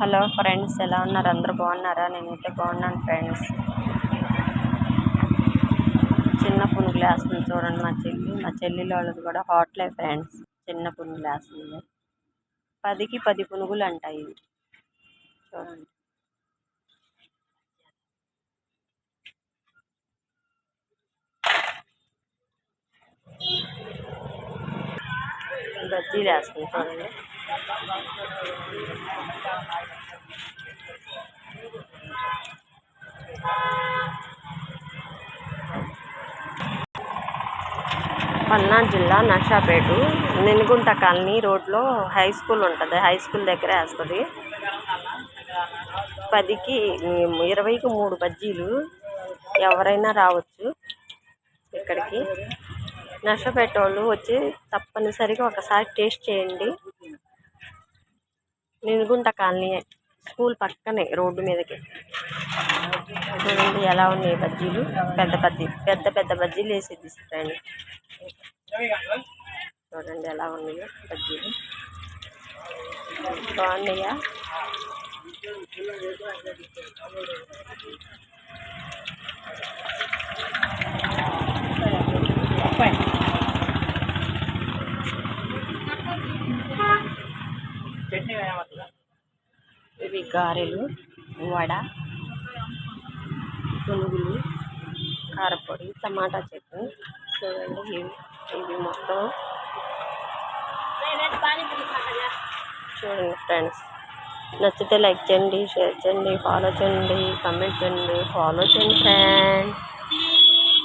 Hello friends, ఎలా ఉన్నారు? అందరూ బాగున్నారా? నేనైతే బాగున్నాను ఫ్రెండ్స్. చిన్న పునుగులు వేస్తుంది చూడండి మా చెల్లి వాళ్ళది కూడా హోటలే ఫ్రెండ్స్. చిన్న పునుగులు వేస్తుంది. 10కి 10 పునుగులు అంటాయి చూడండి. బజ్జీలు వేస్తుంది చూడండి. పల్నాడు జిల్లా నర్సాపేట నినుగుంట కాలనీ రోడ్లో హై స్కూల్ ఉంటుంది. హై స్కూల్ దగ్గర వేస్తుంది. 10కి 20కి 3 బజ్జీలు. ఎవరైనా రావచ్చు ఇక్కడికి. నర్సాపేట వాళ్ళు వచ్చి తప్పనిసరిగా ఒకసారి టేస్ట్ చేయండి. నినుగుంట కాలనీ స్కూల్ పక్కనే రోడ్డు మీదకి. చూడండి ఎలా ఉన్నాయి బజ్జీలు. పెద్ద పెద్ద బజ్జీలు వేసి తీసుకురండి. చూడండి ఎలా ఉన్నాయో బజ్జీలు. బాగున్నాయా? ఇవి గారెలు, వడ, పునుగులు, కారపొడి, టమాటా చట్నీ. చూడండి ఇవి మొత్తం. చూడండి ఫ్రెండ్స్, నచ్చితే లైక్ చేయండి, షేర్ చేయండి, ఫాలో చేయండి, కామెంట్ చేయండి, ఫాలో చేయండి ఫ్రెండ్స్.